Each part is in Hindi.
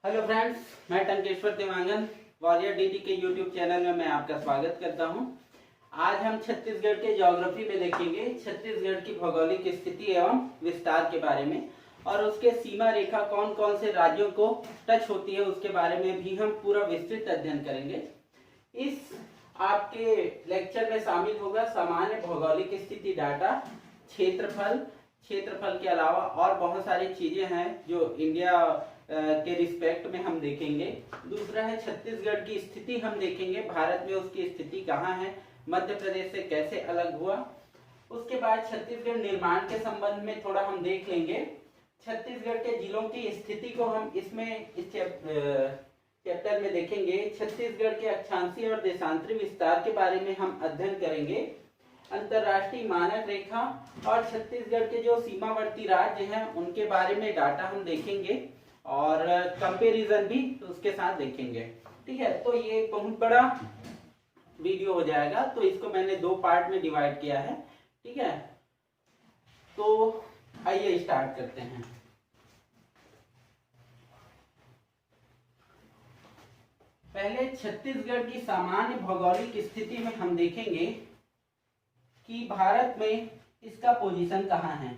हेलो फ्रेंड्स, मैं टंकेश्वर तिवांगन वॉरियर डीडी के यूट्यूब चैनल में मैं आपका स्वागत करता हूं। आज हम छत्तीसगढ़ के ज्योग्राफी में देखेंगे छत्तीसगढ़ की भौगोलिक स्थिति एवं विस्तार के बारे में और उसके सीमा रेखा कौन कौन से राज्यों को टच होती है उसके बारे में भी हम पूरा विस्तृत अध्ययन करेंगे। इस आपके लेक्चर में शामिल होगा सामान्य भौगोलिक स्थिति डाटा, क्षेत्रफल के अलावा और बहुत सारी चीजें हैं जो इंडिया के रिस्पेक्ट में हम देखेंगे। दूसरा है छत्तीसगढ़ की स्थिति हम देखेंगे, भारत में उसकी स्थिति कहाँ है, मध्य प्रदेश से कैसे अलग हुआ। उसके बाद छत्तीसगढ़ निर्माण के संबंध में थोड़ा हम देख लेंगे। छत्तीसगढ़ के जिलों की स्थिति को हम इस चैप्टर में देखेंगे। छत्तीसगढ़ के अक्षांशीय और देशांतरी विस्तार के बारे में हम अध्ययन करेंगे। अंतरराष्ट्रीय मानक रेखा और छत्तीसगढ़ के जो सीमावर्ती राज्य हैं उनके बारे में डाटा हम देखेंगे और कंपैरिजन भी उसके साथ देखेंगे। ठीक है, तो ये एक बहुत बड़ा वीडियो हो जाएगा, तो इसको मैंने दो पार्ट में डिवाइड किया है। ठीक है, तो आइए स्टार्ट करते हैं। पहले छत्तीसगढ़ की सामान्य भौगोलिक स्थिति में हम देखेंगे कि भारत में इसका पोजीशन कहाँ है।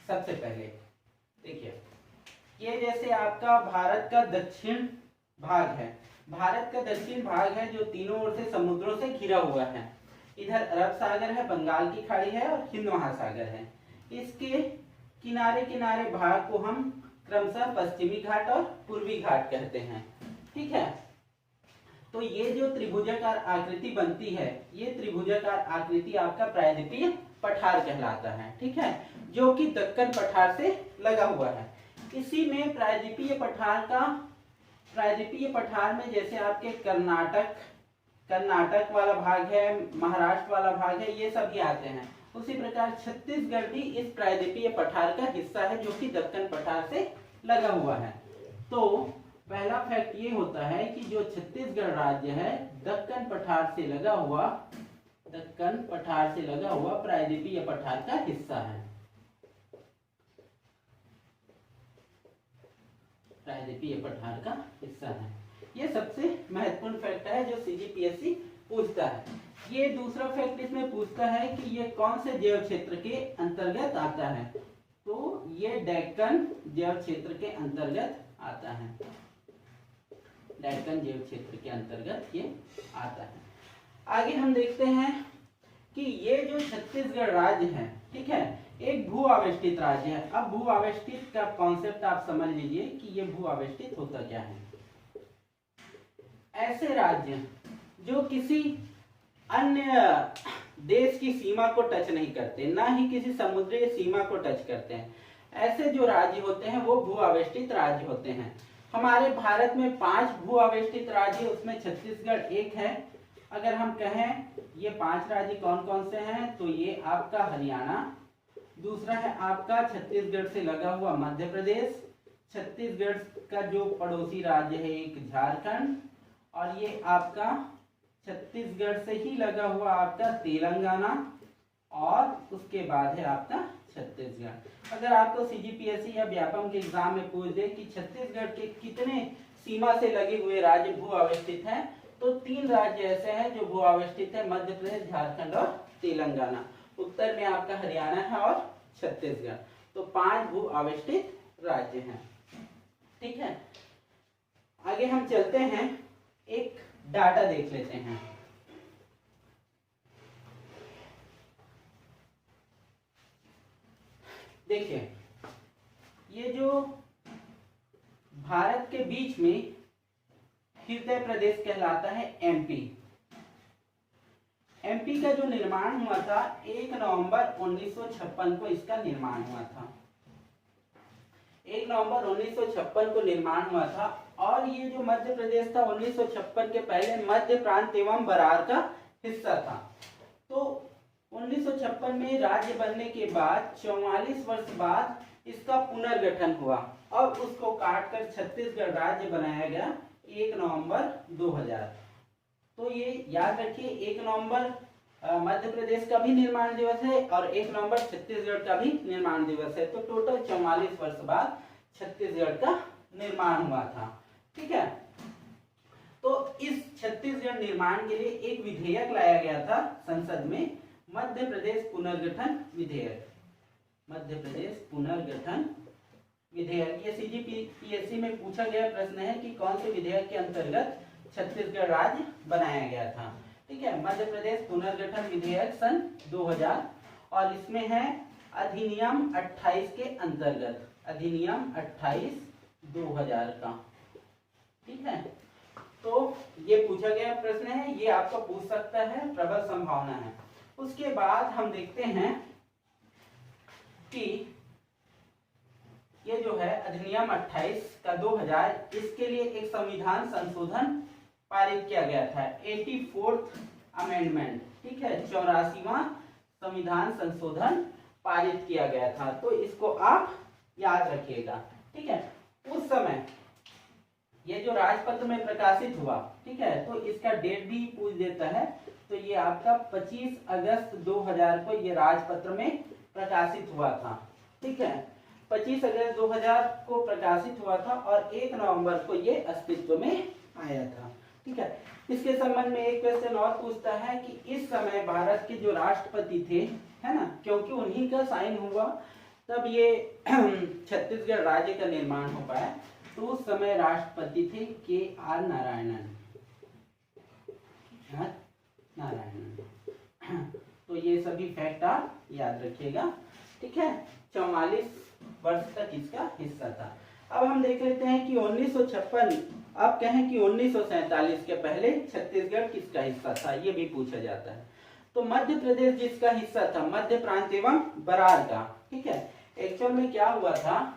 सबसे पहले देखिए, ये जैसे आपका भारत का दक्षिण भाग है, भारत का दक्षिण भाग है जो तीनों ओर से समुद्रों से घिरा हुआ है। इधर अरब सागर है, बंगाल की खाड़ी है और हिंद महासागर है। इसके किनारे किनारे भाग को हम क्रमशः पश्चिमी घाट और पूर्वी घाट कहते हैं। ठीक है, तो ये जो त्रिभुजाकार आकृति बनती है, ये त्रिभुजाकार आकृति आपका प्रायद्वीपीय पठार कहलाता है। ठीक है, जो कि दक्कन पठार से लगा हुआ है। इसी में प्रायद्वीपीय पठार में जैसे आपके कर्नाटक वाला भाग है, महाराष्ट्र वाला भाग है, ये सभी आते हैं। उसी प्रकार छत्तीसगढ़ भी इस प्रायद्वीपीय पठार का हिस्सा है जो कि दक्कन पठार से लगा हुआ है। तो पहला फैक्ट ये होता है कि जो छत्तीसगढ़ राज्य है दक्कन पठार से लगा हुआ प्रायद्वीपीय पठार का हिस्सा है। प्रायद्वीपीय पठार का हिस्सा है, ये सबसे महत्वपूर्ण फैक्ट है जो सीजीपीएससी पूछता है। ये दूसरा फैक्ट इसमें पूछता है कि ये कौन से जैव क्षेत्र के अंतर्गत आता है, तो ये डेक्कन जैव क्षेत्र के अंतर्गत आता है। डेक्कन जैव क्षेत्र के अंतर्गत ये आता है। आगे हम देखते हैं कि ये जो छत्तीसगढ़ राज्य है, ठीक है, एक भू आवेष्टित राज्य है। अब भू आवेष्टित का कॉन्सेप्ट आप समझ लीजिए कि ये भू आवेष्टित होता क्या है। ऐसे राज्य जो किसी अन्य देश की सीमा को टच नहीं करते, ना ही किसी समुद्री सीमा को टच करते हैं, ऐसे जो राज्य होते हैं वो भू आवेष्टित राज्य होते हैं। हमारे भारत में 5 भू आवेष्टित राज्य, उसमें छत्तीसगढ़ एक है। अगर हम कहें ये 5 राज्य कौन कौन से हैं, तो ये आपका हरियाणा, दूसरा है आपका छत्तीसगढ़ से लगा हुआ मध्य प्रदेश, छत्तीसगढ़ का जो पड़ोसी राज्य है एक झारखंड, और ये आपका छत्तीसगढ़ से ही लगा हुआ आपका तेलंगाना, और उसके बाद है आपका छत्तीसगढ़। अगर आपको सीजीपीएससी या व्यापम के एग्जाम में पूछ दे कि छत्तीसगढ़ के कितने सीमा से लगे हुए राज्य भू आवेष्टित हैं, तो 3 राज्य ऐसे हैं जो भू आवेष्टित है, मध्य प्रदेश, झारखंड और तेलंगाना। उत्तर में आपका हरियाणा है और छत्तीसगढ़। तो 5 भू आवेष्टित राज्य हैं। ठीक है, आगे हम चलते हैं, एक डाटा देख लेते हैं। देखिए, ये जो भारत के बीच में हृदय प्रदेश कहलाता है एमपी। एमपी का जो निर्माण हुआ था 1 नवंबर 1956 को इसका निर्माण हुआ था। 1 नवंबर 1956 को निर्माण हुआ था। और ये जो मध्य प्रदेश था 1956 के पहले मध्य प्रांत एवं बरार का हिस्सा था। तो 1956 में राज्य बनने के बाद 44 वर्ष बाद इसका पुनर्गठन हुआ और उसको काटकर छत्तीसगढ़ राज्य बनाया गया 1 नवंबर 2000। तो ये याद रखिए, 1 नवंबर मध्य प्रदेश का भी निर्माण दिवस है और 1 नवंबर छत्तीसगढ़ का भी निर्माण दिवस है। तो टोटल 44 वर्ष बाद छत्तीसगढ़ का निर्माण हुआ था। ठीक है, तो इस छत्तीसगढ़ निर्माण के लिए एक विधेयक लाया गया था संसद में, मध्य प्रदेश पुनर्गठन विधेयक। मध्य प्रदेश पुनर्गठन विधेयक। ये सीजीपीएससी में पूछा गया प्रश्न है कि कौन से विधेयक के अंतर्गत छत्तीसगढ़ राज्य बनाया गया था। ठीक है, मध्य प्रदेश पुनर्गठन विधेयक सन 2000, और इसमें है अधिनियम 28 के अंतर्गत, अधिनियम 28 2000 का। ठीक है, तो ये पूछा गया प्रश्न है, ये आपको पूछ सकता है, प्रबल संभावना है। उसके बाद हम देखते हैं कि ये जो है अधिनियम 28 का 2000, इसके लिए एक संविधान संशोधन पारित किया गया था, 84th अमेंडमेंट। ठीक है, 84वां संविधान संशोधन पारित किया गया था, तो इसको आप याद रखिएगा। ठीक है, उस समय ये जो राजपत्र में प्रकाशित हुआ, ठीक है, तो इसका डेट भी पूछ देता है, तो ये आपका 25 अगस्त 2000 को ये राजपत्र में प्रकाशित हुआ था। ठीक है, 25 अगस्त 2000 को प्रकाशित हुआ था और 1 नवंबर को ये अस्तित्व में आया था। ठीक है, इसके संबंध में एक क्वेश्चन और पूछता है कि इस समय भारत के जो राष्ट्रपति थे, है ना, क्योंकि उन्हीं का साइन हुआ तब ये छत्तीसगढ़ राज्य का निर्माण हो पाया, तो उस समय राष्ट्रपति थे KR नारायणन। तो ये सभी फैक्ट आप याद रखिएगा। ठीक है, 44 वर्ष तक इसका हिस्सा था। अब हम देख लेते हैं कि 1956, अब कहें कि 1947 के पहले छत्तीसगढ़ किसका हिस्सा था, ये भी पूछा जाता है। तो मध्य प्रदेश जिसका हिस्सा था, मध्य प्रांत एवं बरार का। ठीक है, एक्चुअल में क्या हुआ था,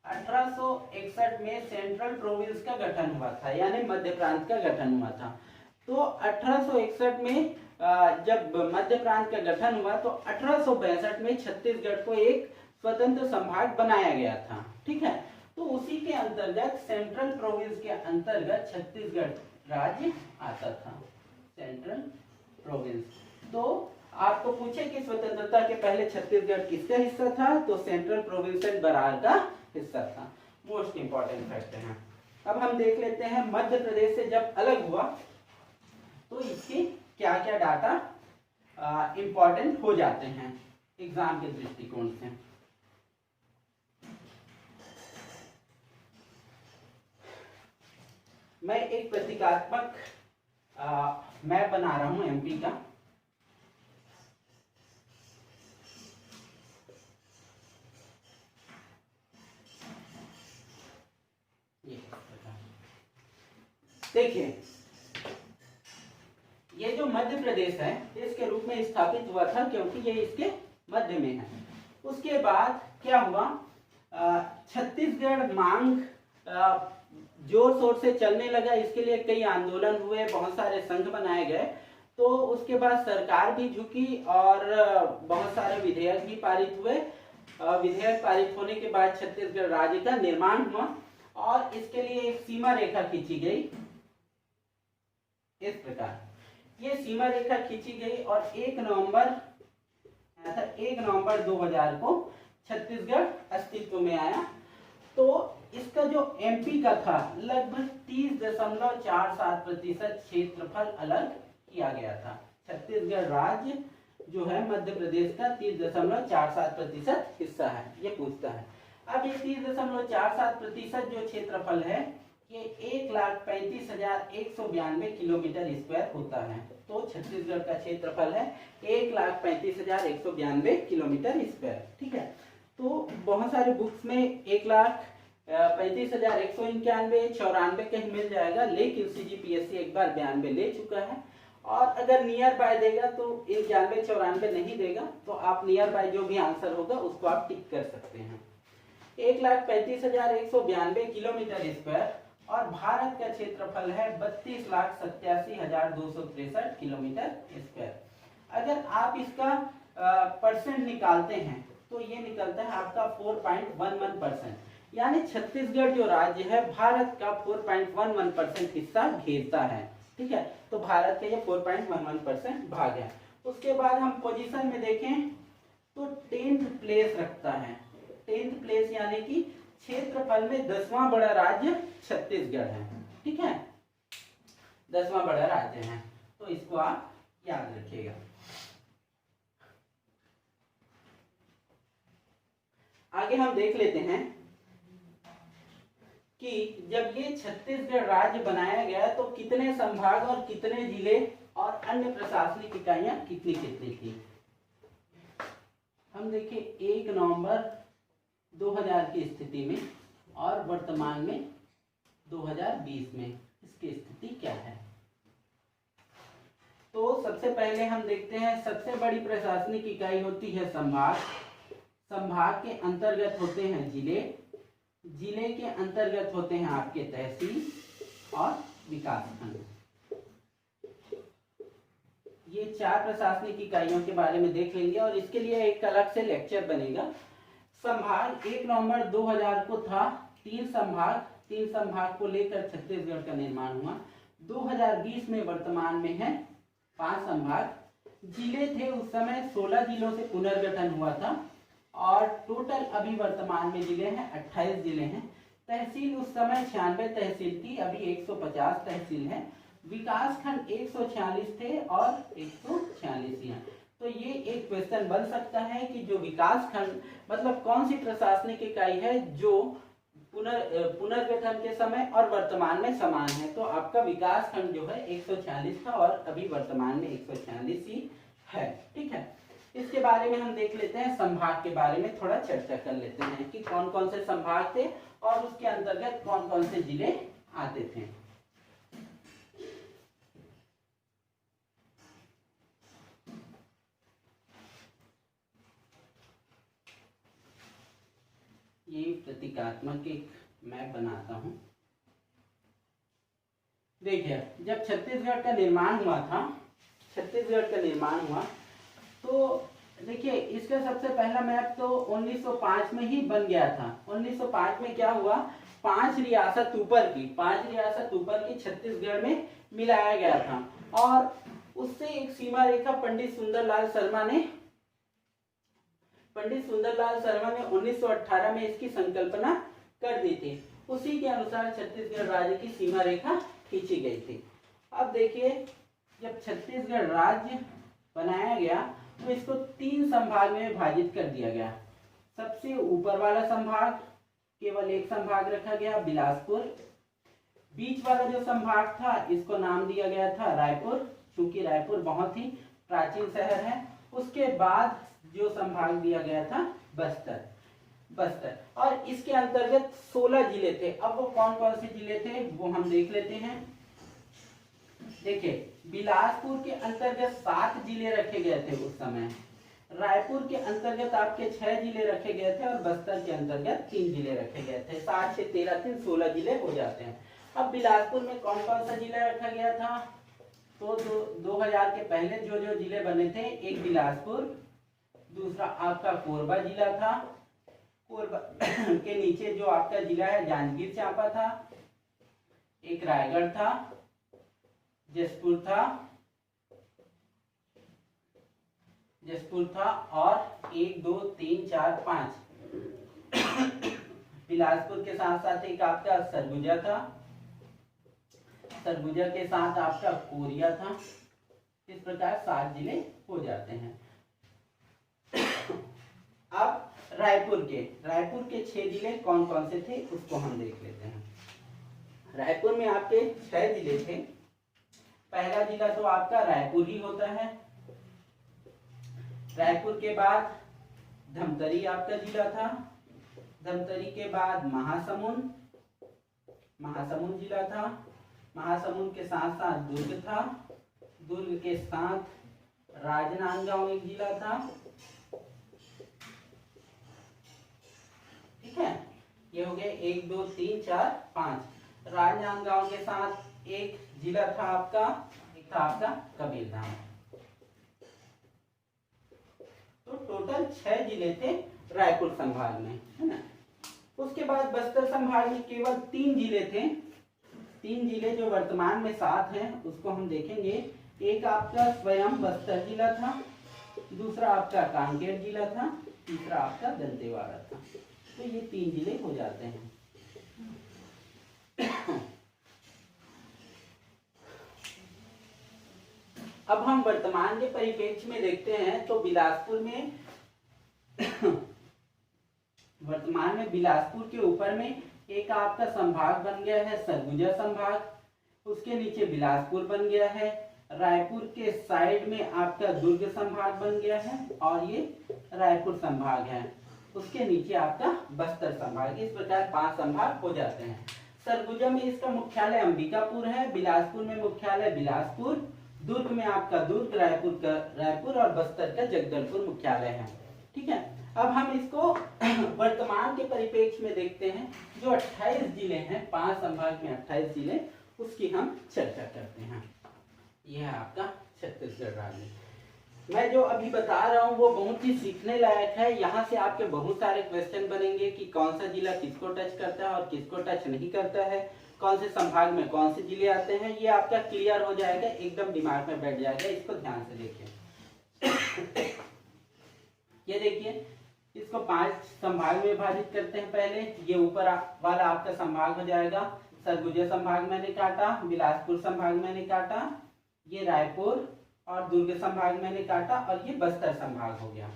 1861 में सेंट्रल प्रोविंस का गठन हुआ था, यानी मध्य प्रांत का गठन हुआ था। तो 1861 में जब मध्य प्रांत का गठन हुआ तो 1862 में छत्तीसगढ़ को एक स्वतंत्र संभाग बनाया गया था। ठीक है, तो उसी के अंतर्गत सेंट्रल प्रोविंस के अंतर्गत छत्तीसगढ़ राज्य आता था, सेंट्रल प्रोविंस। तो आपको पूछे कि स्वतंत्रता के पहले छत्तीसगढ़ किसका हिस्सा था, तो सेंट्रल प्रोविंस एंड बरार का हिस्सा था। मोस्ट इंपॉर्टेंट फैक्ट है। अब हम देख लेते हैं मध्य प्रदेश से जब अलग हुआ तो इसके क्या क्या डाटा इंपॉर्टेंट हो जाते हैं एग्जाम के दृष्टिकोण से। मैं एक प्रतीकात्मक मैप बना रहा हूं एमपी का। देखिए, ये जो मध्य प्रदेश है इसके रूप में स्थापित हुआ था क्योंकि ये इसके मध्य में है। उसके बाद क्या हुआ, छत्तीसगढ़ मांग जोर शोर से चलने लगा, इसके लिए कई आंदोलन हुए, बहुत सारे संघ बनाए गए। तो उसके बाद सरकार भी झुकी और बहुत सारे विधेयक भी पारित हुए। विधेयक पारित होने के बाद छत्तीसगढ़ राज्य का निर्माण हुआ और इसके लिए एक सीमा रेखा खींची गई इस प्रकार। ये सीमा रेखा खींची गई और 1 नवंबर 2000 को छत्तीसगढ़ अस्तित्व में आया। तो इसका जो एमपी का था लगभग 30.47% क्षेत्रफल अलग किया गया था। छत्तीसगढ़ राज्य जो है मध्य प्रदेश का 30.47% हिस्सा है, ये पूछता है। अब ये 30.47% जो क्षेत्रफल है ये 1,35,192 किलोमीटर स्क्वायर होता है। तो छत्तीसगढ़ का क्षेत्रफल है 1,35,192 किलोमीटर स्क्वायर। ठीक है, तो बहुत सारे बुक्स में 1,35,191, 94 कहीं मिल जाएगा, लेकिन सीजीपीएससी एक बार 92 ले चुका है। और अगर नियर बाय देगा तो 91, 94 नहीं देगा, तो आप नियर बाय जो भी आंसर होगा उसको आप टिक कर सकते हैं। 1,35,192 किलोमीटर स्क्वायर और भारत का क्षेत्रफल है 32,87,263 किलोमीटर स्क्वायर। अगर आप इसका परसेंट निकालते हैं तो ये निकलता है आपका 4.11%, यानी छत्तीसगढ़ जो राज्य है भारत का 4.11% हिस्सा घेरता है। ठीक है, तो भारत का ये 4.11% भाग है। उसके बाद हम पोजीशन में देखें तो 10th प्लेस रखता है। 10th प्लेस यानी कि क्षेत्रफल में 10वां बड़ा राज्य छत्तीसगढ़ है। ठीक है, 10वां बड़ा राज्य है, तो इसको आप याद रखिएगा। आगे हम देख लेते हैं कि जब ये छत्तीसगढ़ राज्य बनाया गया तो कितने संभाग और कितने जिले और अन्य प्रशासनिक इकाइयां कितनी कितनी थी। हम देखिए 1 नवंबर 2000 की स्थिति में और वर्तमान में 2020 में इसकी स्थिति क्या है। तो सबसे पहले हम देखते हैं, सबसे बड़ी प्रशासनिक इकाई होती है संभाग। संभाग के अंतर्गत होते हैं जिले, जिले के अंतर्गत होते हैं आपके तहसील और विकासखंड। ये 4 प्रशासनिक इकाइयों के बारे में देख लेंगे और इसके लिए एक अलग से लेक्चर बनेगा। संभाग 1 नवंबर 2000 को था 3 संभाग को लेकर छत्तीसगढ़ का निर्माण हुआ। 2020 में वर्तमान में है 5 संभाग। जिले थे उस समय 16 जिलों से पुनर्गठन हुआ था और टोटल अभी वर्तमान में जिले हैं 28 जिले हैं। तहसील उस समय 96 तहसील थी, अभी 150 तहसील है। विकास खंड 146 थे और 146 हैं। तो ये एक क्वेश्चन बन सकता है कि जो विकास खंड मतलब कौन सी प्रशासनिक इकाई है जो पुनर्गठन के समय और वर्तमान में समान है। तो आपका विकास खंड जो है 146 था और अभी वर्तमान में 146 ही है। ठीक है, इसके बारे में हम देख लेते हैं। संभाग के बारे में थोड़ा चर्चा कर लेते हैं कि कौन कौन से संभाग थे और उसके अंतर्गत कौन कौन से जिले आते थे। ये प्रतीकात्मक एक मैप बनाता हूं। देखिए, जब छत्तीसगढ़ का निर्माण हुआ तो देखिए इसका सबसे पहला मैप तो 1905 में ही बन गया था। 1905 में क्या हुआ, 5 रियासत ऊपर की छत्तीसगढ़ में मिलाया गया था और उससे एक सीमा रेखा पंडित सुंदरलाल शर्मा ने 1918 में इसकी संकल्पना कर दी थी। उसी के अनुसार छत्तीसगढ़ राज्य की सीमा रेखा खींची गई थी। अब देखिए, जब छत्तीसगढ़ राज्य बनाया गया तो इसको 3 संभाग में विभाजित कर दिया गया। सबसे ऊपर वाला संभाग केवल एक संभाग रखा गया, बिलासपुर। बीच वाला जो संभाग था इसको नाम दिया गया था रायपुर, क्योंकि रायपुर बहुत ही प्राचीन शहर है। उसके बाद जो संभाग दिया गया था बस्तर और इसके अंतर्गत 16 जिले थे। अब वो कौन कौन से जिले थे वो हम देख लेते हैं। देखिए, बिलासपुर के अंतर्गत 7 जिले रखे गए थे उस समय। रायपुर के अंतर्गत आपके 6 जिले रखे गए थे और बस्तर के अंतर्गत 3 जिले रखे गए थे। 7 से 13 3 16 जिले हो जाते हैं। अब बिलासपुर में कौन कौन सा जिला रखा गया था, तो 2000 के पहले जो जो जिले बने थे, एक बिलासपुर, दूसरा आपका कोरबा जिला था, कोरबा के नीचे जो आपका जिला है जांजगीर चांपा था, एक रायगढ़ था, जसपुर था और 1 2 3 4 5 बिलासपुर के साथ साथ एक आपका सरगुजा था, सरगुजा के साथ आपका कोरिया था। इस प्रकार 7 जिले हो जाते हैं। अब रायपुर के 6 जिले कौन कौन से थे उसको हम देख लेते हैं। रायपुर में आपके 6 जिले थे। पहला जिला तो आपका रायपुर ही होता है। रायपुर के बाद धमतरी आपका जिला था। धमतरी के बाद महासमुंद जिला था। महासमुंद के साथ साथ दुर्ग था। दुर्ग के साथ राजनांदगांव एक जिला था। ठीक है, ये हो गए 1 2 3 4 5। राजनांदगांव के साथ एक जिला था आपका, एक था आपका कबीरधाम। तो टोटल 6 जिले थे रायपुर संभाग में, है ना। उसके बाद बस्तर संभाग में केवल 3 जिले थे। 3 जिले जो वर्तमान में 7 हैं उसको हम देखेंगे। एक आपका स्वयं बस्तर जिला था, दूसरा आपका कांकेर जिला था, तीसरा आपका दंतेवाड़ा था। तो ये 3 जिले हो जाते हैं। अब हम वर्तमान के परिप्रेक्ष्य में देखते हैं तो बिलासपुर में वर्तमान में बिलासपुर के ऊपर में एक आपका संभाग बन गया है सरगुजा संभाग, उसके नीचे बिलासपुर बन गया है, रायपुर के साइड में आपका दुर्ग संभाग बन गया है और ये रायपुर संभाग है, उसके नीचे आपका बस्तर संभाग। इस प्रकार 5 संभाग हो जाते हैं। सरगुजा में इसका मुख्यालय अंबिकापुर है, बिलासपुर में मुख्यालय बिलासपुर, दुर्ग में आपका दुर्ग, रायपुर का रायपुर और बस्तर का जगदलपुर मुख्यालय है। ठीक है, अब हम इसको वर्तमान के परिप्रेक्ष्य में देखते हैं। जो 28 जिले हैं, 5 संभाग में 28 जिले, उसकी हम चर्चा करते हैं। यह है आपका छत्तीसगढ़ राज्य। मैं जो अभी बता रहा हूँ वो बहुत ही सीखने लायक है। यहाँ से आपके बहुत सारे क्वेश्चन बनेंगे कि कौन सा जिला किसको टच करता है और किसको टच नहीं करता है, कौन से संभाग में कौन से जिले आते हैं, ये आपका क्लियर हो जाएगा, एकदम दिमाग में बैठ जाएगा। इसको ध्यान से देखिए। ये देखिए, इसको 5 संभाग में विभाजित करते हैं। पहले ये ऊपर वाला आपका संभाग हो जाएगा, सरगुजा संभाग मैंने काटा, बिलासपुर संभाग मैंने काटा, ये रायपुर और दुर्ग संभाग मैंने काटा और ये बस्तर संभाग हो गया।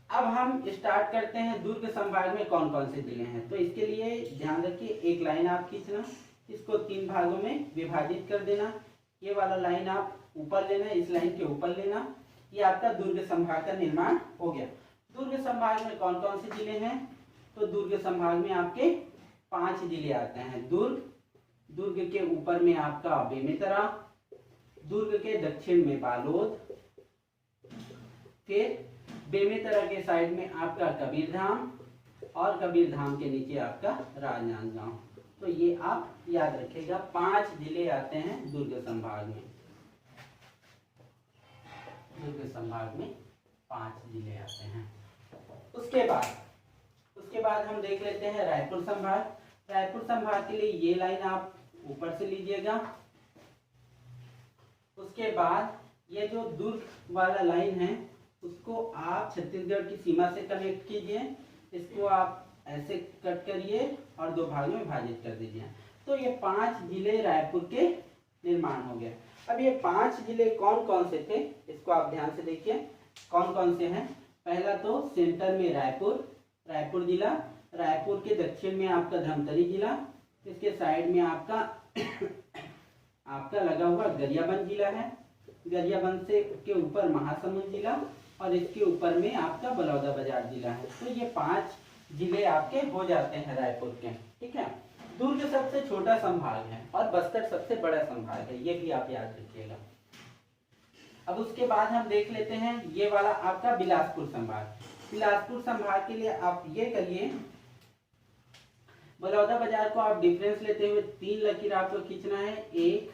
अब हम स्टार्ट करते हैं दुर्ग संभाग में कौन कौन से जिले हैं। तो इसके लिए ध्यान रखिए, एक लाइन आप खींचना, इसको 3 भागों में विभाजित कर देना। ये वाला लाइन आप ऊपर लेना, इस लाइन के ऊपर लेना। ये आपका दुर्ग संभाग का निर्माण हो गया। दुर्ग संभाग में कौन कौन से जिले हैं? तो दुर्ग संभाग में आपके 5 जिले आते हैं। दुर्ग के ऊपर में आपका बेमेतरा, दुर्ग के दक्षिण में बालोद, फिर बेमेतरा के साइड में आपका कबीरधाम और कबीरधाम के नीचे आपका राजनांदगांव। तो ये आप याद रखिएगा, 5 जिले आते हैं दुर्ग संभाग में। दुर्ग संभाग में 5 जिले आते हैं। उसके बाद हम देख लेते हैं रायपुर संभाग। रायपुर संभाग के लिए ये लाइन आप ऊपर से लीजिएगा। उसके बाद ये जो दुर्ग वाला लाइन है उसको आप छत्तीसगढ़ की सीमा से कनेक्ट कीजिए। इसको आप ऐसे कट करिए और 2 भाग में विभाजित कर दीजिए। तो ये 5 जिले रायपुर के निर्माण हो गया। अब ये 5 जिले कौन कौन से थे, इसको आप ध्यान से देखिए कौन कौन से हैं। पहला तो सेंटर में रायपुर जिला, रायपुर के दक्षिण में आपका धमतरी जिला, इसके साइड में आपका लगा हुआ गरियाबंद जिला है, गरियाबंद से के ऊपर महासमुंद जिला और इसके ऊपर में आपका बलौदाबाजार जिला है। तो ये 5 जिले आपके हो जाते हैं रायपुर के। ठीक है, दुर्ग सबसे छोटा संभाग है और बस्तर सबसे बड़ा संभाग है, ये भी आप याद रखिएगा। अब उसके बाद हम देख लेते हैं ये वाला आपका बिलासपुर संभाग। बिलासपुर संभाग के लिए आप ये करिए, बलौदाबाजार को आप डिफरेंस लेते हुए 3 लकीर आपको खींचना है, 1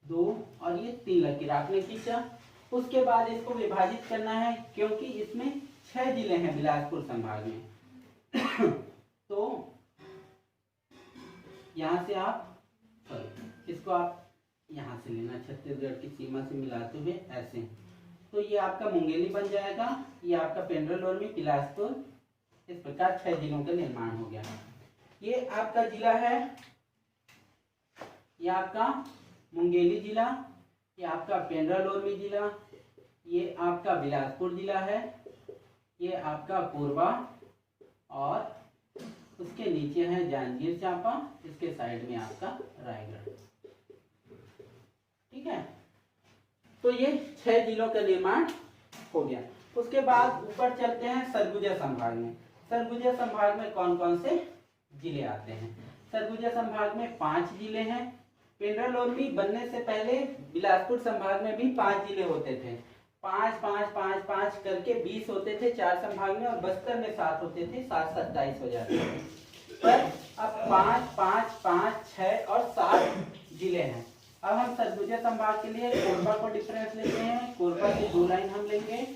2 और ये 3 लकीर आपने खींचा। उसके बाद इसको विभाजित करना है क्योंकि इसमें 6 जिले हैं बिलासपुर संभाग में। तो यहाँ से इसको आप यहाँ से लेना, छत्तीसगढ़ की सीमा से मिलाते हुए ऐसे। तो ये आपका मुंगेली बन जाएगा, ये आपका पेंड्रालोर में बिलासपुर। इस प्रकार 6 जिलों का निर्माण हो गया। ये आपका जिला है, ये आपका मुंगेली जिला, ये आपका पेंड्रालोरमी जिला, ये आपका बिलासपुर जिला है, ये आपका कोरबा और उसके नीचे है जांजगीर चांपा, इसके साइड में आपका रायगढ़। ठीक है, तो ये 6 जिलों का निर्माण हो गया। उसके बाद ऊपर चलते हैं सरगुजा संभाग में। सरगुजा संभाग में कौन कौन से जिले आते हैं? सरगुजा संभाग में 5 जिले हैं। पेंड्रालोरमी बनने से पहले बिलासपुर संभाग में भी 5 जिले होते थे। 5 5 5 5 करके 20 होते थे 4 संभाग में, और बस्तर में 7 होते थे, 7 27 हो जाते थे। पर अब 5 5 5 6 और 7 जिले हैं। अब हम सरगुजा संभाग के लिए कोरबा को डिफरेंस लेते हैं। कोरबा की 2 लाइन हम लेंगे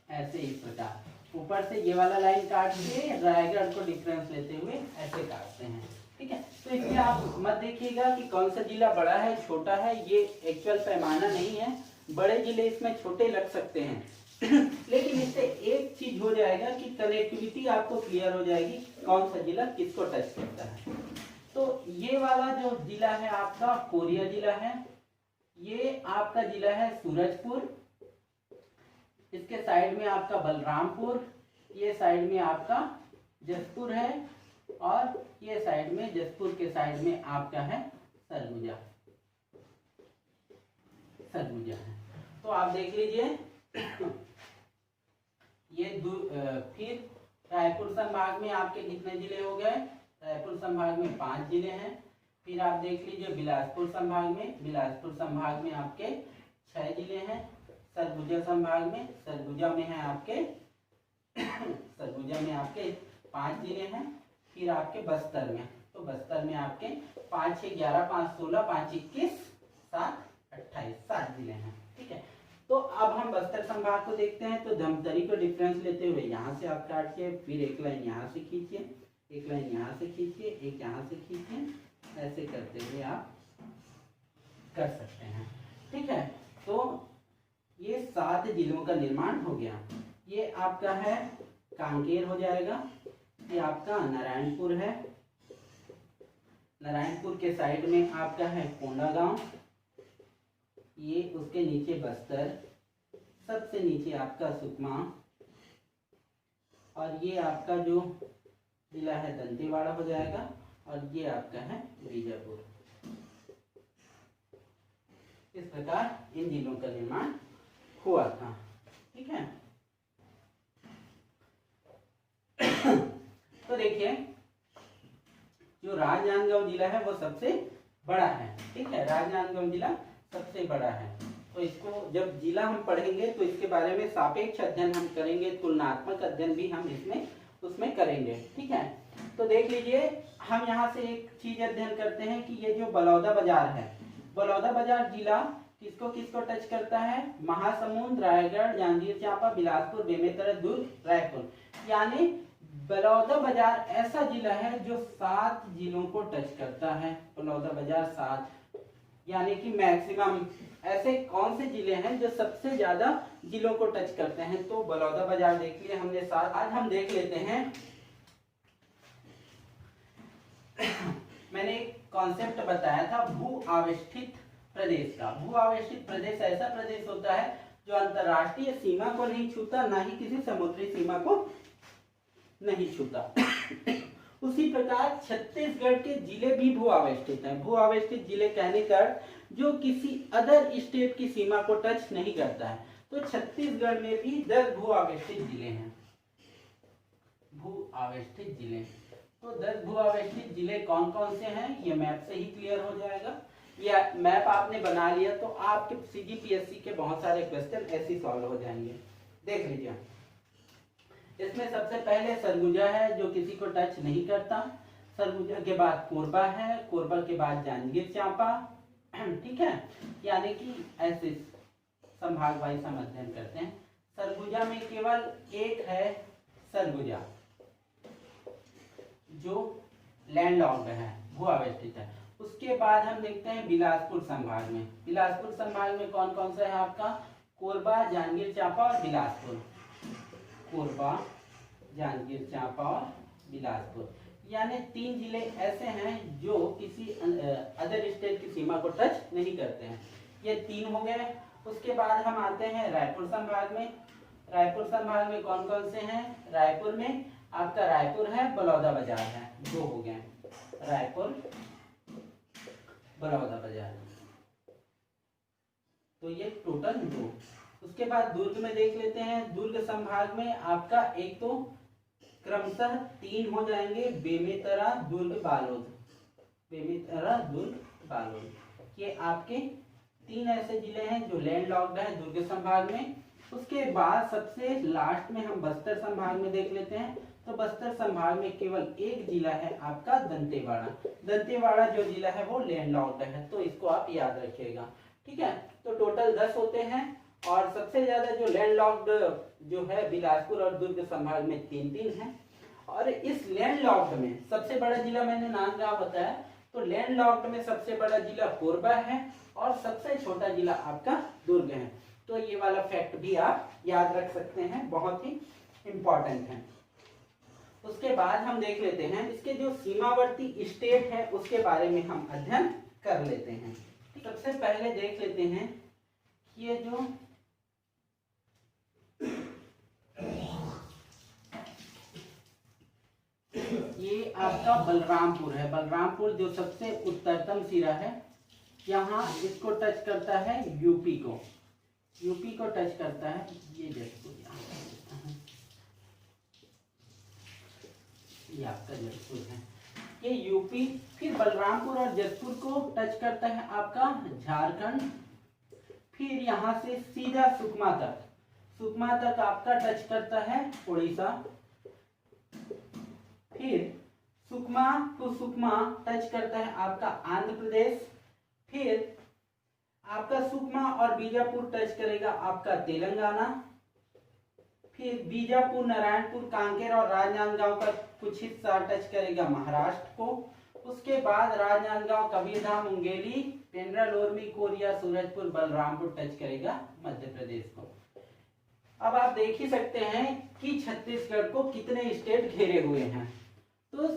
ऐसे, इस प्रकार ऊपर से ये वाला लाइन काट के रायगढ़ को डिफरेंस लेते हुए ऐसे काटते हैं। ठीक है, तो इसमें आप मत देखिएगा कि कौन सा जिला बड़ा है छोटा है, ये एक्चुअल पैमाना नहीं है। बड़े जिले इसमें छोटे लग सकते हैं लेकिन इससे एक चीज हो जाएगा कि कनेक्टिविटी आपको क्लियर हो जाएगी, कौन सा जिला किसको टच करता है। तो ये वाला जो जिला है आपका कोरिया जिला है, ये आपका जिला है सूरजपुर, इसके साइड में आपका बलरामपुर, ये साइड में आपका जसपुर है, और ये साइड में जसपुर के साइड में आपका है सरगुजा, सरगुजा है। तो आप देख लीजिए ये फिर रायपुर संभाग में आपके कितने जिले हो गए, रायपुर संभाग में 5 जिले हैं। फिर आप देख लीजिए बिलासपुर संभाग में, बिलासपुर संभाग में आपके 6 जिले हैं। सरगुजा संभाग में, सरगुजा में है आपके सरगुजा में आपके 5 जिले हैं। फिर आपके बस्तर में, तो बस्तर में आपके 5 6 11 5 16 5 21 7 28 7 जिले हैं। ठीक है, तो अब हम बस्तर संभाग को देखते हैं। तो धमतरी को डिफरेंस लेते हुए यहाँ से आप काटिए, फिर एक लाइन यहाँ से खींचिए, एक लाइन यहाँ से खींचिए, एक यहाँ से खींचिए, ऐसे करते हुए आप कर सकते हैं। ठीक है, तो ये 7 जिलों का निर्माण हो गया। ये आपका है कांकेर हो जाएगा, ये आपका नारायणपुर है, नारायणपुर के साइड में आपका है कोंडागांव, ये उसके नीचे बस्तर, सबसे नीचे आपका सुकमा, और ये आपका जो जिला है दंतेवाड़ा हो जाएगा, और ये आपका है बीजापुर। इस प्रकार इन जिलों का निर्माण हुआ था। ठीक है, तो देखिए जो राजनांदगांव जिला है वो सबसे बड़ा है। ठीक है, राजनांदगांव जिला सबसे बड़ा है। तो इसको जब जिला हम पढ़ेंगे तो इसके बारे में सापेक्ष अध्ययन हम करेंगे, तुलनात्मक अध्ययन भी हम इसमें उसमें करेंगे। ठीक है, तो देख लीजिए हम यहाँ से एक चीज अध्ययन करते हैं कि ये जो बलौदा बाजार है, बलौदा बाजार जिला किसको किसको टच करता है, महासमुंद, रायगढ़, जांजगीर चांपा, बिलासपुर, बेमेतरा, दुर्ग, रायपुर। यानी बलौदा बाजार ऐसा जिला है जो 7 जिलों को टच करता है। बलौदा बाजार 7, यानी कि मैक्सिमम ऐसे कौन से जिले हैं जो सबसे ज्यादा जिलों को टच करते हैं। तो बलौदा बाजार देख लिया हमने 7। आज हम देख लेते हैं मैंने एक कॉन्सेप्ट बताया था भू आवेष्टित प्रदेश का। भू आवेष्टित प्रदेश ऐसा प्रदेश होता है जो अंतरराष्ट्रीय सीमा को नहीं छूता, ना ही किसी समुद्री सीमा को नहीं छूता। उसी प्रकार छत्तीसगढ़ के जिले भी भू आवेष्टित हैं। भू आवेष्टित जिले कहने का जो किसी अदर स्टेट की सीमा को टच नहीं करता है। तो छत्तीसगढ़ में भी 10 भू आवेष्टित जिले हैं। भू आवेष्टित जिले, तो 10 भू आवेष्टित जिले कौन कौन से हैं ये मैप से ही क्लियर हो जाएगा। या मैप आपने बना लिया तो आपके सीजीपीएससी के बहुत सारे क्वेश्चन ऐसे सॉल्व हो जाएंगे। देख लीजिए, इसमें सबसे पहले सरगुजा है जो किसी को टच नहीं करता। सरगुजा के बाद कोरबा है, कोरबा के बाद जांजगीर चांपा। ठीक है, यानी कि ऐसे संभाग वाइज हम अध्ययन करते हैं। सरगुजा में केवल एक है सरगुजा जो लैंडलॉक्ड है, भू आवेष्टित है। उसके बाद हम देखते हैं बिलासपुर संभाग में। बिलासपुर संभाग में कौन कौन सा है आपका, कोरबा, जांजगीर चांपा और बिलासपुर। कोरबा, जांजगीर चांपा और बिलासपुर, यानी 3 जिले ऐसे हैं जो किसी अदर स्टेट की सीमा को टच नहीं करते हैं। ये 3 हो गए। उसके बाद हम आते हैं रायपुर संभाग में। रायपुर संभाग में कौन कौन से हैं, रायपुर में आपका रायपुर है, बलौदा बाजार है, 2 हो गए। रायपुर, बलौदा बाजार, तो ये टोटल 2। उसके बाद दुर्ग में देख लेते हैं। दुर्ग संभाग में आपका एक तो क्रमशः 3 हो जाएंगे, बेमेतरा, दुर्ग, बालोद। बेमेतरा, दुर्ग, बालोद, ये आपके 3 ऐसे जिले हैं जो लैंड लॉक्ड है दुर्ग संभाग में। उसके बाद सबसे लास्ट में हम बस्तर संभाग में देख लेते हैं। तो बस्तर संभाग में केवल एक जिला है आपका दंतेवाड़ा। दंतेवाड़ा जो जिला है वो लैंड लॉक्ड है, तो इसको आप याद रखिएगा। ठीक है, तो टोटल 10 होते हैं और सबसे ज्यादा जो लैंडलॉक्ड जो है बिलासपुर और दुर्ग संभाग में 3-3 है। और इस लैंडलॉक्ड में सबसे बड़ा जिला मैंने नाम क्या बताया, तो लैंडलॉक्ड में सबसे बड़ा जिला कोरबा है और सबसे छोटा जिला आपका दुर्ग है। तो ये वाला फैक्ट भी आप याद रख सकते हैं, बहुत ही इंपॉर्टेंट है। उसके बाद हम देख लेते हैं इसके जो सीमावर्ती स्टेट है उसके बारे में हम अध्ययन कर लेते हैं। सबसे पहले देख लेते हैं कि ये जो ये आपका बलरामपुर है, बलरामपुर जो सबसे उत्तरतम सिरा है, यहाँ इसको टच करता है यूपी को, यूपी को टच करता है ये जयपुर, ये आपका जयपुर है, ये यूपी। फिर बलरामपुर और जयपुर को टच करता है आपका झारखंड। फिर यहाँ से सीधा सुकमा तक, सुकमा तक आपका टच करता है उड़ीसा। फिर सुकमा टू सुकमा टच करता है आपका आंध्र प्रदेश। फिर आपका सुकमा और बीजापुर टच करेगा आपका तेलंगाना। फिर बीजापुर, नारायणपुर, कांकेर और राजनांदगांव का कुछ हिस्सा टच करेगा महाराष्ट्र को। उसके बाद राजनांदगांव, कबीरधाम, मुंगेली, पेंड्रा, लोरमी, कोरिया, सूरजपुर, बलरामपुर टच करेगा मध्य प्रदेश को। अब आप देख ही सकते हैं कि छत्तीसगढ़ को कितने स्टेट घेरे हुए हैं। तो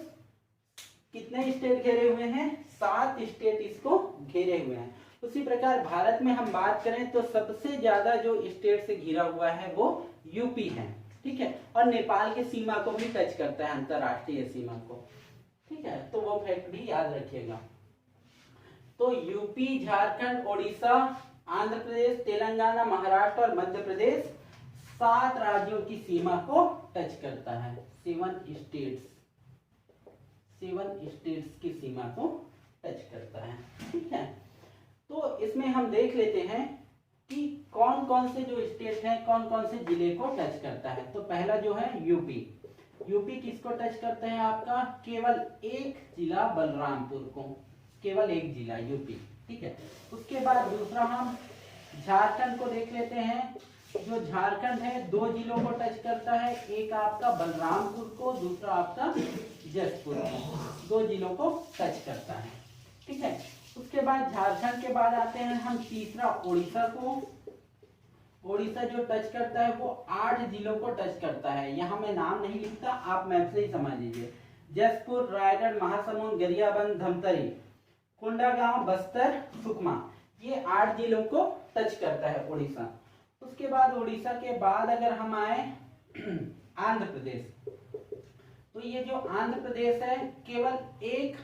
कितने स्टेट घेरे हुए हैं? 7 स्टेट इसको घेरे हुए हैं। उसी प्रकार भारत में हम बात करें तो सबसे ज्यादा जो स्टेट से घिरा हुआ है वो यूपी है, ठीक है, और नेपाल की सीमा को भी टच करता है, अंतरराष्ट्रीय सीमा को, ठीक है, तो वो फैक्ट भी याद रखिएगा। तो यूपी, झारखंड, ओडिशा, आंध्र प्रदेश, तेलंगाना, महाराष्ट्र और मध्य प्रदेश 7 राज्यों की सीमा को टच करता है। 7 स्टेट्स की सीमा को टच करता है, ठीक है। तो इसमें हम देख लेते हैं कि कौन कौन से जो स्टेट हैं, कौन कौन से जिले को टच करता है। तो पहला जो है यूपी, यूपी किसको टच करते हैं? आपका केवल एक जिला बलरामपुर को, केवल एक जिला यूपी, ठीक है। उसके बाद दूसरा हम झारखंड को देख लेते हैं। जो झारखंड है 2 जिलों को टच करता है, एक आपका बलरामपुर को, दूसरा आपका जसपुर को, 2 जिलों को टच करता है, ठीक है। उसके बाद झारखंड के बाद आते हैं हम तीसरा उड़ीसा को। उड़ीसा जो टच करता है वो 8 जिलों को टच करता है। यहाँ मैं नाम नहीं लिखता, आप मैप से ही समझ लीजिए। जसपुर, रायगढ़, महासमुंद, गरियाबंद, धमतरी, कोंडागांव, बस्तर, सुकमा, ये 8 जिलों को टच करता है उड़ीसा। उसके बाद उड़ीसा के बाद अगर हम आए आंध्र प्रदेश, तो ये जो आंध्र प्रदेश है केवल एक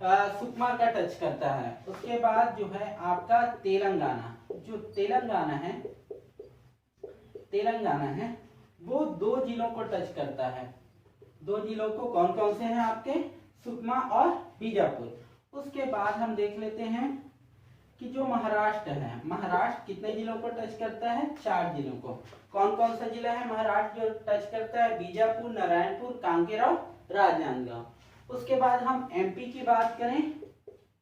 सुकमा का टच करता है। उसके बाद जो है आपका तेलंगाना, जो तेलंगाना है वो 2 जिलों को टच करता है। 2 जिलों को कौन कौन से हैं आपके? सुकमा और बीजापुर। उसके बाद हम देख लेते हैं कि जो महाराष्ट्र है, महाराष्ट्र कितने जिलों को टच करता है? 4 जिलों को। कौन कौन सा जिला है महाराष्ट्र जो टच करता है? बीजापुर, नारायणपुर, कांकेर और राजनांदगांव। उसके बाद हम एमपी की बात करें,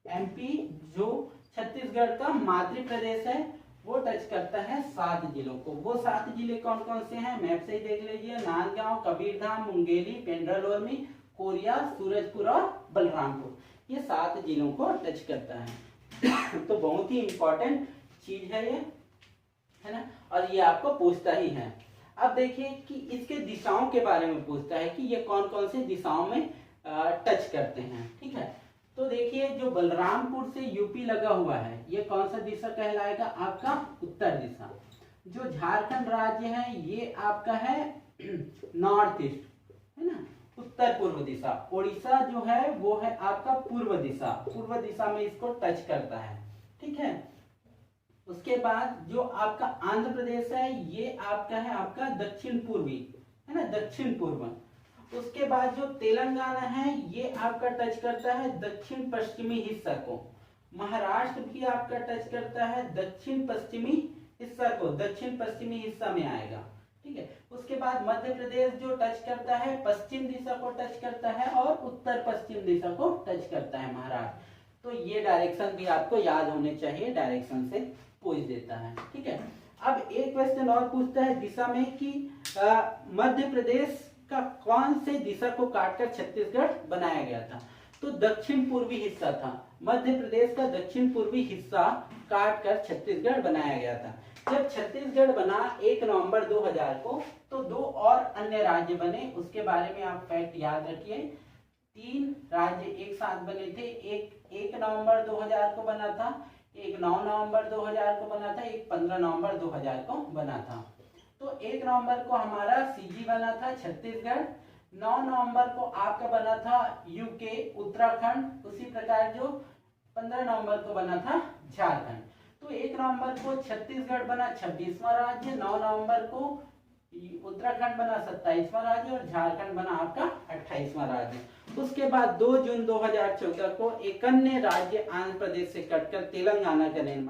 एमपी जो छत्तीसगढ़ का मातृ प्रदेश है वो टच करता है 7 जिलों को। वो 7 जिले कौन कौन से हैं? मैप से ही देख लीजिए। नांदगांव, कबीरधाम, मुंगेली, पेंड्रा, लोरमी, कोरिया, सूरजपुर और बलरामपुर, ये 7 जिलों को टच करता है। तो बहुत ही इंपॉर्टेंट चीज है ये, है ना, और ये आपको पूछता ही है। अब देखिए कि इसके दिशाओं के बारे में पूछता है कि ये कौन कौन से दिशाओं में टच करते हैं, ठीक है। तो देखिए जो बलरामपुर से यूपी लगा हुआ है ये कौन सा दिशा कहलाएगा? आपका उत्तर दिशा। जो झारखंड राज्य है ये आपका है नॉर्थ ईस्ट, है ना, उत्तर पूर्व दिशा। उड़ीसा जो है वो है आपका पूर्व दिशा, पूर्व दिशा में इसको टच करता है, ठीक है। उसके बाद जो आपका आंध्र प्रदेश है ये आपका है आपका दक्षिण पूर्वी, है ना, दक्षिण पूर्व। उसके बाद जो तेलंगाना है ये आपका टच करता है दक्षिण पश्चिमी हिस्सा को। महाराष्ट्र भी आपका टच करता है दक्षिण पश्चिमी हिस्सा को, दक्षिण पश्चिमी हिस्सा में आएगा, ठीक है। उसके बाद मध्य प्रदेश जो टच करता है पश्चिम दिशा को टच करता है और उत्तर पश्चिम दिशा को टच करता है महाराष्ट्र। तो ये डायरेक्शन भी आपको याद होने चाहिए, डायरेक्शन से पूछ देता है, ठीक है। अब एक क्वेश्चन और पूछता है दिशा में कि मध्य प्रदेश का कौन से दिशा को काटकर छत्तीसगढ़ बनाया गया था? तो दक्षिण पूर्वी हिस्सा था, मध्य प्रदेश का दक्षिण पूर्वी हिस्सा काटकर छत्तीसगढ़ बनाया गया था। जब छत्तीसगढ़ बना 1 नवंबर 2000 को, तो 2 और अन्य राज्य बने, उसके बारे में आप फैक्ट याद रखिए। 3 राज्य एक साथ बने थे, एक 1 नवंबर 2000 को बना था, एक 9 नवंबर 2000 को बना था, एक 15 नवंबर 2000 को बना था। तो 1 नवंबर को हमारा सीजी बना था छत्तीसगढ़, 9 नवंबर को आपका बना था यूके उत्तराखंड, उसी प्रकार जो 15 नवंबर को बना था झारखंड। तो 1 नवंबर को छत्तीसगढ़ बना 26वां राज्य, 9 नवंबर को उत्तराखंड बना 27वां राज्य और झारखंड बना आपका 28वां राज्य। उसके बाद 2 जून 2014 को एक अन्य राज्य आंध्र प्रदेश से कटकर तेलंगाना का निर्माण,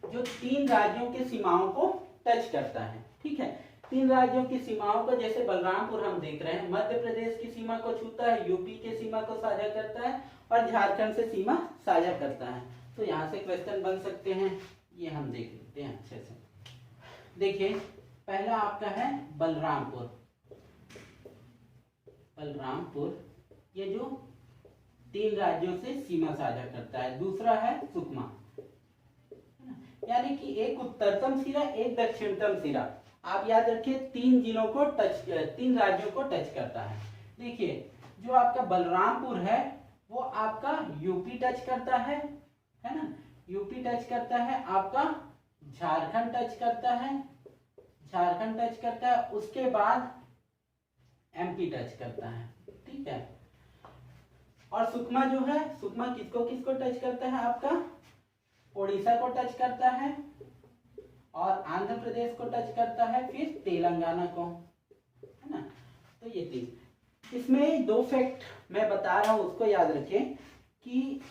जो 3 राज्यों की सीमाओं को टच करता है। ठीक है, 3 राज्यों की सीमाओं को, जैसे बलरामपुर हम देख रहे हैं, मध्य प्रदेश की सीमा को छूता है, यूपी के सीमा को साझा करता है और झारखंड से सीमा साझा करता है। तो यहाँ से क्वेश्चन बन सकते हैं, ये हम देख लेते हैं अच्छे से। देखिए, पहला आपका है बलरामपुर। बलरामपुर ये जो 3 राज्यों से सीमा साझा करता है। दूसरा है सुकमा, यानी कि एक उत्तरतम सिरा एक दक्षिणतम सिरा। आप याद रखिए 3 जिलों को टच, 3 राज्यों को टच करता है। देखिए, जो आपका बलरामपुर है वो आपका यूपी टच करता है ना, यूपी टच करता है, आपका झारखंड टच करता है, झारखंड टच करता है, उसके बाद एमपी टच करता है। ठीक है, और सुकमा जो है, सुकमा किसको किसको टच करता है, आपका उड़ीसा को टच करता है और आंध्र प्रदेश को टच करता है, फिर तेलंगाना को, है ना। तो ये 3, इसमें 2 फैक्ट मैं बता रहा हूं, उसको याद रखें कि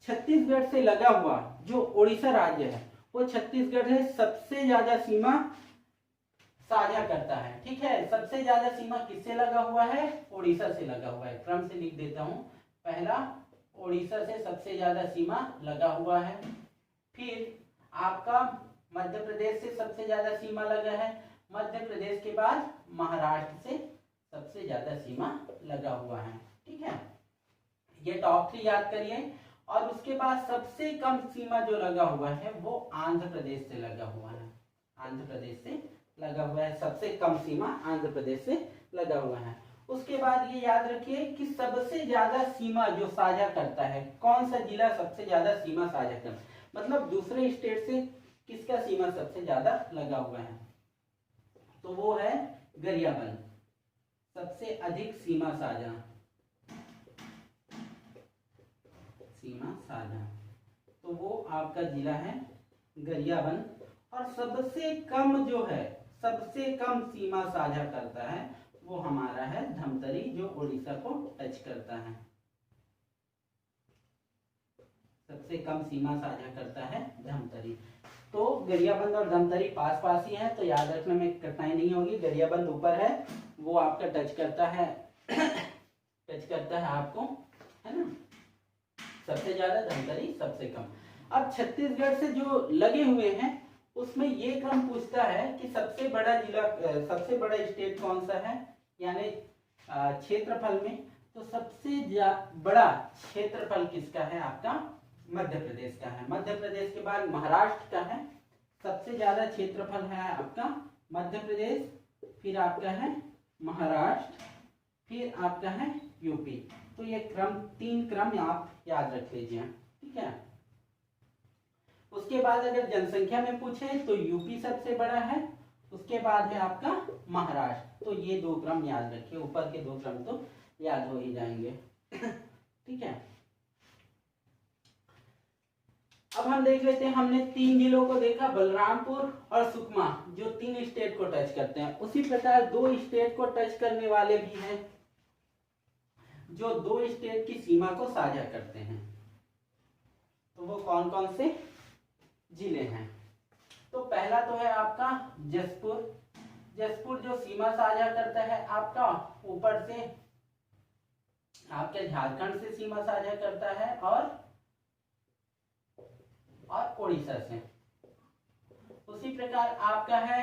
छत्तीसगढ़ से लगा हुआ जो उड़ीसा राज्य है वो छत्तीसगढ़ से सबसे ज्यादा सीमा साझा करता है। ठीक है, सबसे ज्यादा सीमा किससे लगा हुआ है, उड़ीसा से लगा हुआ है। क्रम से लिख देता हूं, पहला उड़ीसा से सबसे ज्यादा सीमा लगा हुआ है, फिर आपका मध्य प्रदेश से सबसे ज्यादा सीमा लगा है, मध्य प्रदेश के बाद महाराष्ट्र से सबसे ज्यादा सीमा लगा हुआ है। ठीक है, ये टॉप 3 याद करिए। और उसके बाद सबसे कम सीमा जो लगा हुआ है वो आंध्र प्रदेश से लगा हुआ है, आंध्र प्रदेश से लगा हुआ है, सबसे कम सीमा आंध्र प्रदेश से लगा हुआ है। उसके बाद ये याद रखिए कि सबसे ज्यादा सीमा जो साझा करता है, कौन सा जिला सबसे ज्यादा सीमा साझा करता है, मतलब दूसरे स्टेट से किसका सीमा सबसे ज्यादा लगा हुआ है, तो वो है गरियाबंद, सबसे अधिक सीमा साझा, सीमा साझा, तो वो आपका जिला है गरियाबंद। और सबसे कम जो है, सबसे कम सीमा साझा करता है वो हमारा है धमतरी, जो उड़ीसा को टच करता है, सबसे कम सीमा साझा करता है धमतरी। तो गरियाबंद और धमतरी पास पास ही है, तो याद रखने में कठिनाई नहीं होगी। गरियाबंद ऊपर है, वो आपका टच करता है टच करता है आपको, है ना, सबसे ज्यादा, धमतरी सबसे कम। अब छत्तीसगढ़ से जो लगे हुए हैं उसमें ये क्रम पूछता है कि सबसे बड़ा जिला, सबसे बड़ा स्टेट कौन सा है, यानी क्षेत्रफल में, तो सबसे बड़ा क्षेत्रफल किसका है, आपका मध्य प्रदेश का है। मध्य प्रदेश के बाद महाराष्ट्र का है, सबसे ज्यादा क्षेत्रफल है आपका मध्य प्रदेश, फिर आपका है महाराष्ट्र, फिर आपका है यूपी। तो ये क्रम, 3 क्रम आप याद रख लीजिए। ठीक है, उसके बाद अगर जनसंख्या में पूछे तो यूपी सबसे बड़ा है, उसके बाद है आपका महाराष्ट्र। तो ये 2 क्रम याद रखिए, ऊपर के 2 क्रम तो याद हो ही जाएंगे। ठीक है, अब हम देख लेते हैं, हमने 3 जिलों को देखा, बलरामपुर और सुकमा, जो 3 स्टेट को टच करते हैं। उसी प्रकार 2 स्टेट को टच करने वाले भी हैं, जो 2 स्टेट की सीमा को साझा करते हैं। तो वो कौन कौन से जिले हैं, तो पहला तो है आपका जसपुर। जसपुर जो सीमा साझा करता है आपका ऊपर से, आपके झारखंड से सीमा साझा करता है और उड़ीसा से। उसी प्रकार आपका है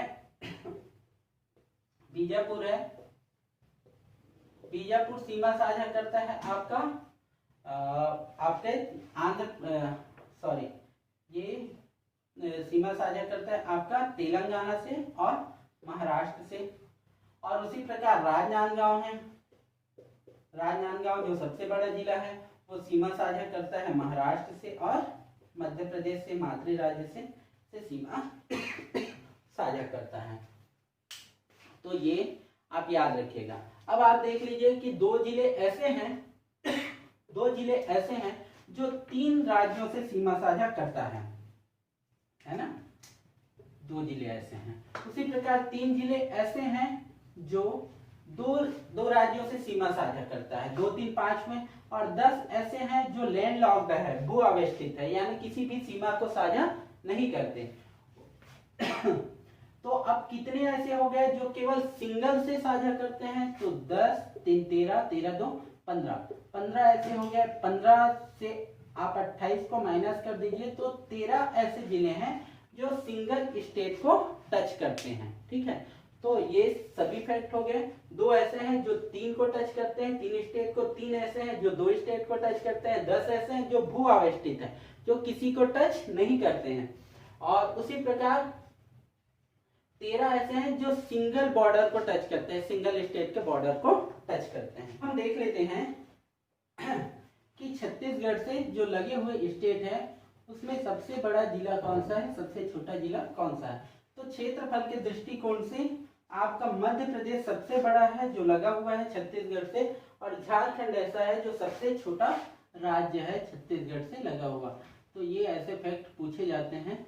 बीजापुर है, बीजापुर सीमा साझा करता है आपका आपके आंध्र, सॉरी ये सीमा साझा करता है आपका तेलंगाना से और महाराष्ट्र से। और उसी प्रकार राजनांदगांव है, राजनांदगांव जो सबसे बड़ा जिला है वो सीमा साझा करता है महाराष्ट्र से और मध्य प्रदेश से, मातृ राज्य से सीमा साझा करता है। तो ये आप याद रखिएगा। अब आप देख लीजिए कि दो जिले ऐसे हैं जो 3 राज्यों से सीमा साझा करता है ना, 2 जिले ऐसे हैं। उसी प्रकार 3 जिले ऐसे हैं जो दो राज्यों से सीमा साझा करता है, 2, 3, 5 में। और 10 ऐसे हैं जो लैंड लॉक्ड है, भू अवस्थित है, यानी किसी भी सीमा को साझा नहीं करते। तो अब कितने ऐसे हो गए जो केवल सिंगल से साझा करते हैं? तो 10, 3, 13, 13, 2, 15 ऐसे हो गए। 15 से आप 28 को माइनस कर दीजिए तो 13 ऐसे जिले हैं जो सिंगल स्टेट को टच करते हैं। ठीक है, तो ये सभी फैक्ट हो गए। 2 ऐसे हैं जो 3 को टच करते हैं, 3 स्टेट को। 3 ऐसे हैं जो 2 स्टेट को टच करते हैं। 10 ऐसे हैं जो भू अवस्थित है, जो किसी को टच नहीं करते हैं। और उसी प्रकार 13 ऐसे हैं जो सिंगल बॉर्डर को टच करते हैं, सिंगल स्टेट के बॉर्डर को टच करते हैं। हम देख लेते हैं कि छत्तीसगढ़ से जो लगे हुए स्टेट है उसमें सबसे बड़ा जिला कौन सा है, सबसे छोटा जिला कौन सा है। तो क्षेत्रफल के दृष्टिकोण से आपका मध्य प्रदेश सबसे बड़ा है जो लगा हुआ है छत्तीसगढ़ से, और झारखंड ऐसा है जो सबसे छोटा राज्य है छत्तीसगढ़ से लगा हुआ। तो ये ऐसे फैक्ट पूछे जाते हैं